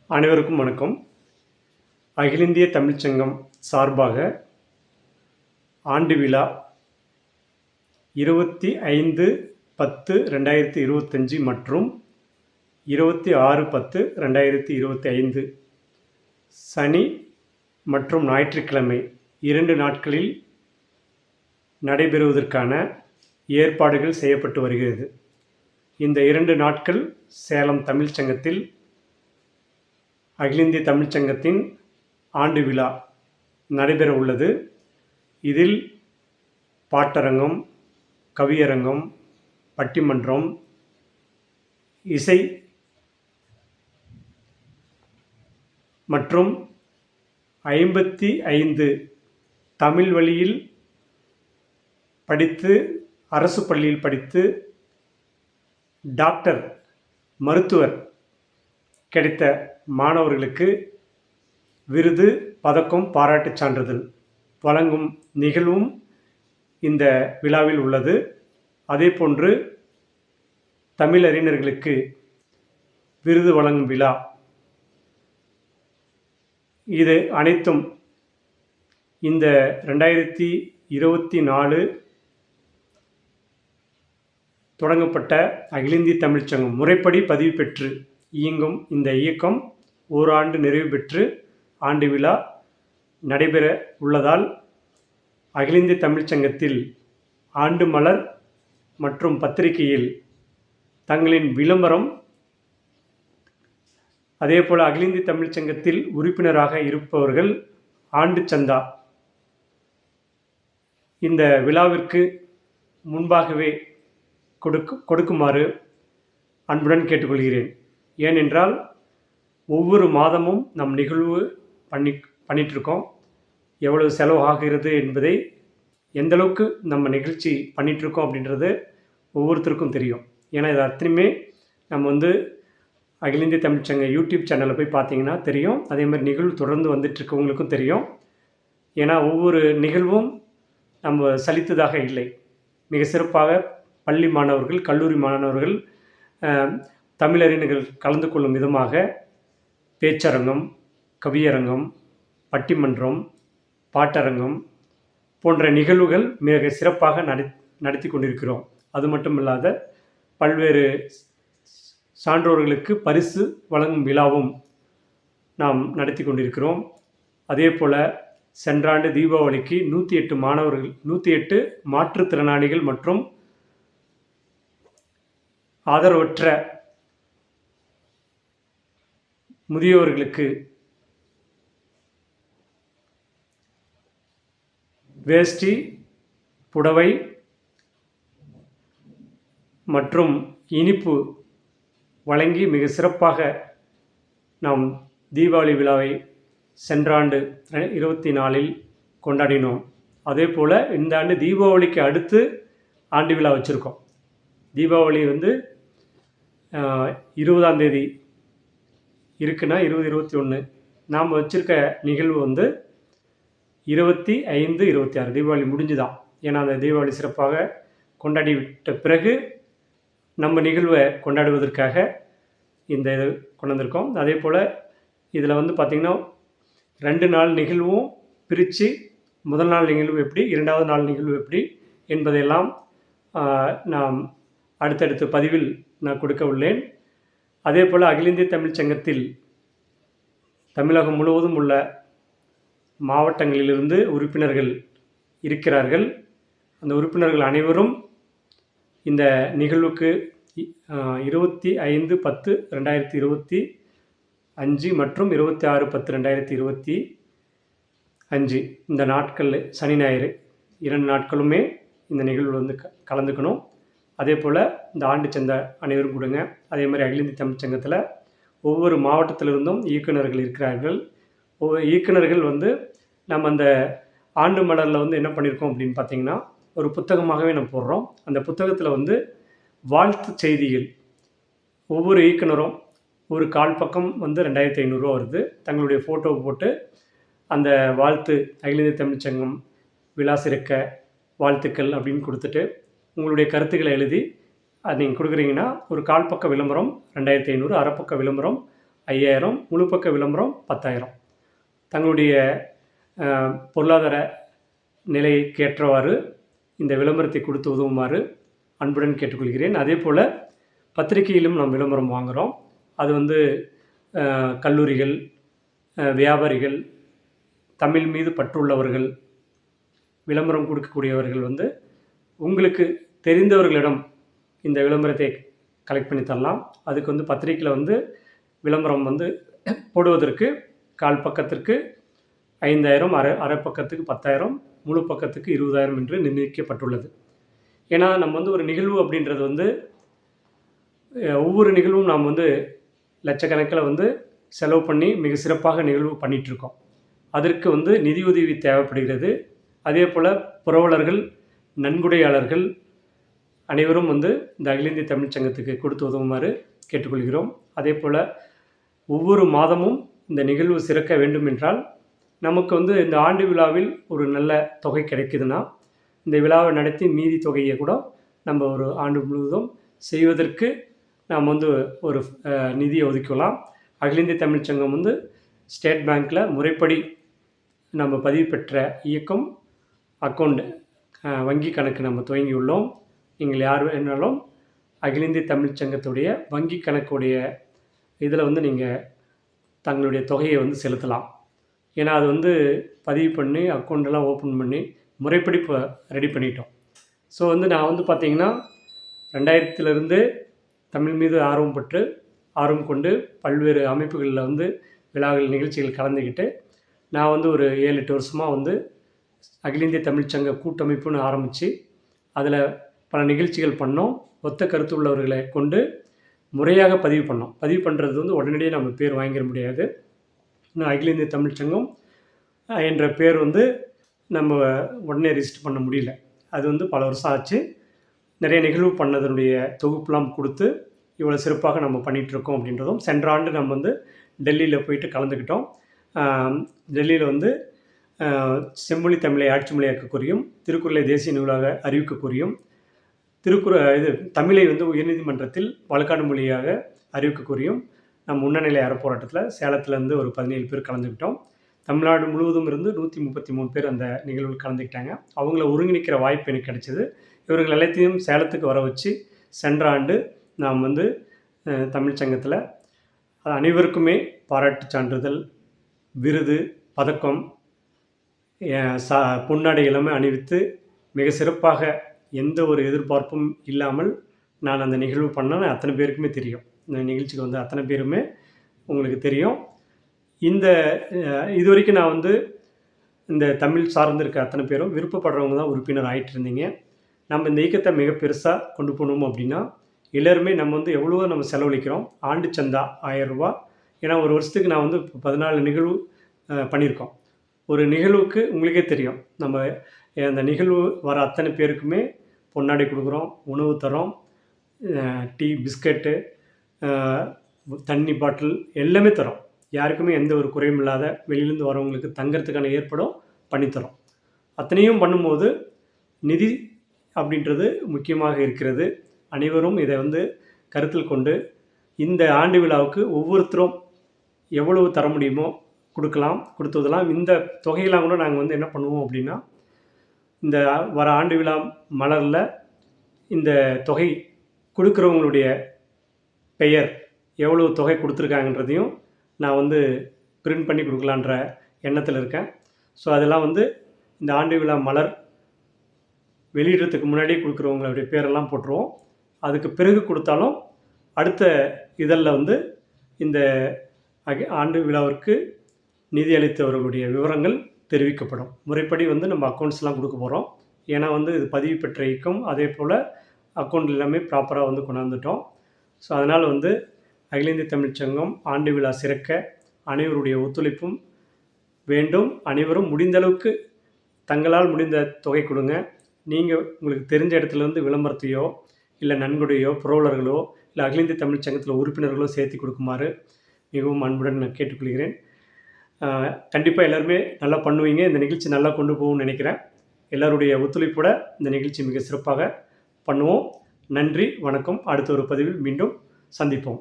அனைவருக்கும் வணக்கம். அகில இந்திய தமிழ்ச்சங்கம் சார்பாக ஆண்டு விழா 25/10/2025 மற்றும் 26/10/2025 சனி மற்றும் ஞாயிற்றுக்கிழமை 2 நாட்களில் நடைபெறுவதற்கான ஏற்பாடுகள் செய்யப்பட்டு வருகிறது. இந்த 2 நாட்கள் சேலம் தமிழ்ச்சங்கத்தில் அகில இந்திய தமிழ்ச்சங்கத்தின் ஆண்டு விழா நடைபெற உள்ளது. இதில் பாட்டரங்கம், கவியரங்கம், பட்டிமன்றம், இசை மற்றும் 55 தமிழ் வழியில் படித்து அரசு பள்ளியில் படித்து டாக்டர் மருத்துவர் கிடைத்த மாணவர்களுக்கு விருது, பதக்கம், பாராட்டுச் சான்றிதழ் வழங்கும் நிகழ்வும் இந்த விழாவில் உள்ளது. அதேபோன்று தமிழறிஞர்களுக்கு விருது வழங்கும் விழா. இது அனைத்தும் இந்த 2024 தொடங்கப்பட்ட அகில இந்திய தமிழ்ச்சங்கம் முறைப்படி பதிவு பெற்று இயங்கும் இந்த இயக்கம் ஓராண்டு நிறைவு பெற்று ஆண்டு விழா நடைபெற உள்ளதால் அகில இந்திய தமிழ்ச்சங்கத்தில் ஆண்டு மலர் மற்றும் பத்திரிகையில் தங்களின் விளம்பரம், அதேபோல் அகில இந்திய தமிழ்ச்சங்கத்தில் உறுப்பினராக இருப்பவர்கள் ஆண்டு சந்தா இந்த விழாவிற்கு முன்பாகவே கொடுக்குமாறு அன்புடன் கேட்டுக்கொள்கிறேன். ஏனென்றால் ஒவ்வொரு மாதமும் நம் நிகழ்வு பண்ணிகிட்ருக்கோம். எவ்வளவு செலவு ஆகிறது என்பதை, எந்தளவுக்கு நம்ம நிகழ்ச்சி பண்ணிகிட்ருக்கோம் அப்படின்றது ஒவ்வொருத்தருக்கும் தெரியும். ஏன்னா இது அத்தனையுமே நம்ம அகில இந்திய தமிழ்ச்சங்க யூடியூப் சேனலில் போய் பார்த்தீங்கன்னா தெரியும். அதே மாதிரி நிகழ்வு தொடர்ந்து வந்துட்டுருக்கவங்களுக்கும் தெரியும். ஏன்னா ஒவ்வொரு நிகழ்வும் நம்ம சலித்ததாக இல்லை. மிக சிறப்பாக பள்ளி மாணவர்கள், கல்லூரி மாணவர்கள், தமிழறிஞர்கள் கலந்து கொள்ளும் விதமாக பேச்சரங்கம், கவியரங்கம், பட்டிமன்றம், பாட்டரங்கம் போன்ற நிகழ்வுகள் மிக சிறப்பாக நடத்தி கொண்டிருக்கிறோம். அது மட்டுமில்லாத பல்வேறு சான்றோர்களுக்கு பரிசு வழங்கும் விழாவும் நாம் நடத்தி கொண்டிருக்கிறோம். அதே போல் சென்ற ஆண்டு தீபாவளிக்கு 108 மாற்றுத்திறனாளிகள் மற்றும் ஆதரவற்ற முதியோர்களுக்கு வேஷ்டி, புடவை மற்றும் இனிப்பு வழங்கி மிக சிறப்பாக நாம் தீபாவளி விழாவை சென்ற ஆண்டு 24 கொண்டாடினோம். அதே போல் இந்த ஆண்டு தீபாவளிக்கு அடுத்து ஆண்டு விழா வச்சுருக்கோம். தீபாவளி 20ஆம் தேதி இருக்குன்னா 20-21 நாம் வச்சுருக்க நிகழ்வு 25-26 தீபாவளி முடிஞ்சுதான். ஏன்னா அந்த தீபாவளி சிறப்பாக கொண்டாடி விட்ட பிறகு நம்ம நிகழ்வை கொண்டாடுவதற்காக இந்த இது கொண்டு வந்திருக்கோம். அதே போல் இதில் பார்த்திங்கன்னா 2 நாள் நிகழ்வும் பிரித்து முதல் நாள் நிகழ்வு எப்படி, 2வது நாள் நிகழ்வு எப்படி என்பதையெல்லாம் நாம் அடுத்தடுத்த பதிவில் நான் கொடுக்க உள்ளேன். அதே போல் அகில இந்திய தமிழ்ச்சங்கத்தில் தமிழகம் முழுவதும் உள்ள மாவட்டங்களிலிருந்து உறுப்பினர்கள் இருக்கிறார்கள். அந்த உறுப்பினர்கள் அனைவரும் இந்த நிகழ்வுக்கு 25/10/2025 மற்றும் 26/10/2025 இந்த நாட்கள் சனி ஞாயிறு 2 நாட்களுமே இந்த நிகழ்வு கலந்துக்கணும். அதே போல் இந்த ஆண்டு சந்தா அனைவரும் கொடுங்க. அதே மாதிரி அகில இந்திய தமிழ்ச்சங்கத்தில் ஒவ்வொரு மாவட்டத்திலிருந்தும் இயக்குநர்கள் இருக்கிறார்கள். ஒவ்வொரு இயக்குநர்கள் நம்ம அந்த ஆண்டு மலரில் என்ன பண்ணியிருக்கோம் அப்படின்னு பார்த்திங்கன்னா, ஒரு புத்தகமாகவே நம்ம போடுறோம். அந்த புத்தகத்தில் வாழ்த்து செய்திகள் ஒவ்வொரு இயக்குனரும் ஒரு கால் பக்கம் 2500 ரூபா வருது. தங்களுடைய ஃபோட்டோவை போட்டு அந்த வாழ்த்து அகில இந்திய தமிழ்ச்சங்கம் விழா சிறக்க வாழ்த்துக்கள் அப்படின்னு கொடுத்துட்டு உங்களுடைய கருத்துக்களை எழுதி அது நீங்கள் கொடுக்குறீங்கன்னா ஒரு கால் பக்க விளம்பரம் 2500, அரை பக்க விளம்பரம் 5000, முழு பக்க விளம்பரம் 10,000. தங்களுடைய பொருளாதார நிலைக்கேற்றவாறு இந்த விளம்பரத்தை கொடுத்து உதவுமாறு அன்புடன் கேட்டுக்கொள்கிறேன். அதே போல் பத்திரிகையிலும் நாம் விளம்பரம் வாங்குகிறோம். அது வந்து கல்லூரிகள், வியாபாரிகள், தமிழ் மீது பற்றுள்ளவர்கள், விளம்பரம் கொடுக்கக்கூடியவர்கள் வந்து உங்களுக்கு தெரிந்தவர்களிடம் இந்த விளம்பரத்தை கலெக்ட் பண்ணி தரலாம். அதுக்கு வந்து பத்திரிக்கையில் வந்து விளம்பரம் வந்து போடுவதற்கு கால் பக்கத்திற்கு 5000, அரை பக்கத்துக்கு 10,000, முழு பக்கத்துக்கு 20,000 என்று நிர்ணயிக்கப்பட்டுள்ளது. ஏன்னா நம்ம வந்து ஒரு நிகழ்வு அப்படின்றது வந்து ஒவ்வொரு நிகழ்வும் நாம் வந்து லட்சக்கணக்கில் வந்து செலவு பண்ணி மிக சிறப்பாக நிகழ்வு பண்ணிகிட்ருக்கோம். அதற்கு வந்து நிதியுதவி தேவைப்படுகிறது. அதே போல் புரவலர்கள், நன்கொடையாளர்கள் அனைவரும் வந்து இந்த அகில இந்திய தமிழ்ச்சங்கத்துக்கு கொடுத்து உதவுமாறு கேட்டுக்கொள்கிறோம். அதே போல் ஒவ்வொரு மாதமும் இந்த நிகழ்வு சிறக்க வேண்டும் என்றால் நமக்கு வந்து இந்த ஆண்டு விழாவில் ஒரு நல்ல தொகை கிடைக்குதுன்னா இந்த விழாவை நடத்தி மீதி தொகையை கூட நம்ம ஒரு ஆண்டு முழுவதும் செய்வதற்கு நாம் வந்து ஒரு நிதியை ஒதுக்கலாம். அகில இந்திய தமிழ்ச்சங்கம் வந்து ஸ்டேட் பேங்க்கில் முறைப்படி நம்ம பதிவு பெற்ற இயக்கம் அக்கௌண்ட் வங்கி கணக்கு நம்ம துவங்கியுள்ளோம். நீங்கள் யார் வேணாலும் அகில இந்திய தமிழ்ச்சங்கத்துடைய வங்கி கணக்குடைய இதில் வந்து நீங்கள் தங்களுடைய தொகையை வந்து செலுத்தலாம். ஏன்னா அது வந்து பதிவு பண்ணி அக்கௌண்ட்டெல்லாம் ஓப்பன் பண்ணி முறைப்படி இப்போ ரெடி பண்ணிட்டோம். ஸோ வந்து நான் வந்து பார்த்திங்கன்னா 2000 தமிழ் மீது ஆர்வம் கொண்டு பல்வேறு அமைப்புகளில் வந்து விழாக்கள் நிகழ்ச்சிகள் கலந்துக்கிட்டு நான் வந்து ஒரு 7-8 வருஷமாக வந்து அகில இந்திய தமிழ்ச்சங்க கூட்டமைப்புன்னு ஆரம்பித்து அதில் பல நிகழ்ச்சிகள் பண்ணோம். ஒத்த கருத்து உள்ளவர்களை கொண்டு முறையாக பதிவு பண்ணோம். பதிவு பண்ணுறது வந்து உடனடியே நம்ம பேர் வாங்கிட முடியாது. இன்னும் அகில இந்திய தமிழ்ச்சங்கம் என்ற பேர் வந்து நம்ம உடனே ரிஜிஸ்டர் பண்ண முடியல. அது வந்து பல வருஷம் ஆச்சு. நிறைய நிகழ்வு பண்ணதனுடைய தொகுப்புலாம் கொடுத்து இவ்வளோ சிறப்பாக நம்ம பண்ணிகிட்ருக்கோம் அப்படின்றதும் சென்ற ஆண்டு நம்ம வந்து டெல்லியில் போயிட்டு கலந்துக்கிட்டோம். டெல்லியில் வந்து செம்மொழி தமிழை ஆட்சி மொழியாக்க கோரியும், திருக்குறளை தேசிய நூலாக அறிவிக்க கோரியும், தமிழை வந்து உயர்நீதிமன்றத்தில் வழக்காடு மொழியாக அறிவிக்க கோரியும் நம்ம உண்ணநிலை அறப்போராட்டத்தில் சேலத்துலேருந்து ஒரு 17 பேர் கலந்துக்கிட்டோம். தமிழ்நாடு முழுவதும் இருந்து 133 பேர் அந்த நிகழ்வில் கலந்துக்கிட்டாங்க. அவங்கள ஒருங்கிணைக்கிற வாய்ப்பு எனக்கு கிடைச்சிது. இவர்கள் எல்லாத்தையும் சேலத்துக்கு வர வச்சு சென்ற ஆண்டு நாம் வந்து தமிழ்ச்சங்கத்தில் அனைவருக்குமே பாராட்டு சான்றிதழ், விருது, பதக்கம், பொன்னாடை எல்லாமே அணிவித்து மிக சிறப்பாக எந்த ஒரு எதிர்பார்ப்பும் இல்லாமல் நான் அந்த நிகழ்வு பண்ணேன்னு அத்தனை பேருக்குமே தெரியும். இந்த நிகழ்ச்சிக்கு வந்து அத்தனை பேருமே உங்களுக்கு தெரியும். இது வரைக்கும் நான் வந்து இந்த தமிழ் சார்ந்திருக்க அத்தனை பேரும் விருப்பப்படுறவங்க தான் உறுப்பினர் ஆகிட்டு இருந்தீங்க. நம்ம இந்த இயக்கத்தை மிக பெருசாக கொண்டு போகணும் அப்படின்னா எல்லோருமே நம்ம வந்து எவ்வளவோ நம்ம செலவழிக்கிறோம். ஆண்டு சந்தா ரூ. 1000. ஏன்னா ஒரு வருஷத்துக்கு நான் வந்து 14 நிகழ்வு பண்ணியிருக்கோம். ஒரு நிகழ்வுக்கு உங்களுக்கே தெரியும், நம்ம அந்த நிகழ்வு வர அத்தனை பேருக்குமே பொன்னாடை கொடுக்குறோம், உணவு தரோம், டீ, பிஸ்கட்டு, தண்ணி பாட்டில் எல்லாமே தரோம். யாருக்குமே எந்த ஒரு குறையும் இல்லாத வெளியிலேருந்து வரவங்களுக்கு தங்கிறதுக்கான ஏற்பாடும் பண்ணித்தரோம். அத்தனையும் பண்ணும்போது நிதி அப்படின்றது முக்கியமாக இருக்கிறது. அனைவரும் இதை வந்து கருத்தில் கொண்டு இந்த ஆண்டு விழாவுக்கு ஒவ்வொருத்தரும் எவ்வளவு தர முடியுமோ கொடுத்துதலாம். இந்த தொகையெல்லாம் கூட நாங்கள் வந்து என்ன பண்ணுவோம் அப்படின்னா, இந்த வர ஆண்டு விழா மலரில் இந்த தொகை கொடுக்குறவங்களுடைய பெயர் எவ்வளவு தொகை கொடுத்துருக்காங்கன்றதையும் நான் வந்து பிரிண்ட் பண்ணி கொடுக்கலான்ற எண்ணத்தில் இருக்கேன். ஸோ அதெல்லாம் வந்து இந்த ஆண்டு விழா மலர் வெளியிடுறதுக்கு முன்னாடியே கொடுக்குறவங்களுடைய பேரெல்லாம் போட்டுருவோம். அதுக்கு பிறகு கொடுத்தாலும் அடுத்த இதழில் வந்து இந்த ஆண்டு விழாவிற்கு நிதி அளித்தவர்களுடைய விவரங்கள் தெரிவிக்கப்படும். முறைப்படி வந்து நம்ம அக்கௌண்ட்ஸ்லாம் கொடுக்க போகிறோம். ஏன்னா வந்து இது பதிவு பெற்ற இயக்கம், அதே போல் அக்கௌண்ட் எல்லாமே ப்ராப்பராக வந்து கொண்டாந்துட்டோம். ஸோ அதனால் வந்து அகில இந்திய தமிழ்ச்சங்கம் ஆண்டு விழா சிறக்க அனைவருடைய ஒத்துழைப்பும் வேண்டும். அனைவரும் முடிந்தளவுக்கு தங்களால் முடிந்த தொகை கொடுங்க. நீங்கள் உங்களுக்கு தெரிஞ்ச இடத்துலேருந்து விளம்பரத்தையோ இல்லை நன்கொடையோ புரவலர்களோ இல்லை அகில இந்திய தமிழ்ச்சங்கத்தில் உறுப்பினர்களோ சேர்த்து கொடுக்குமாறு மிகவும் அன்புடன் நான் கேட்டுக்கொள்கிறேன். கண்டிப்பாக எல்லாருமே நல்லா பண்ணுவீங்க. இந்த நிகழ்ச்சி நல்லா கொண்டு போகும்னு நினைக்கிறேன். எல்லோருடைய ஒத்துழைப்போட இந்த நிகழ்ச்சி மிக சிறப்பாக பண்ணுவோம். நன்றி, வணக்கம். அடுத்த ஒரு பதிவில் மீண்டும் சந்திப்போம்.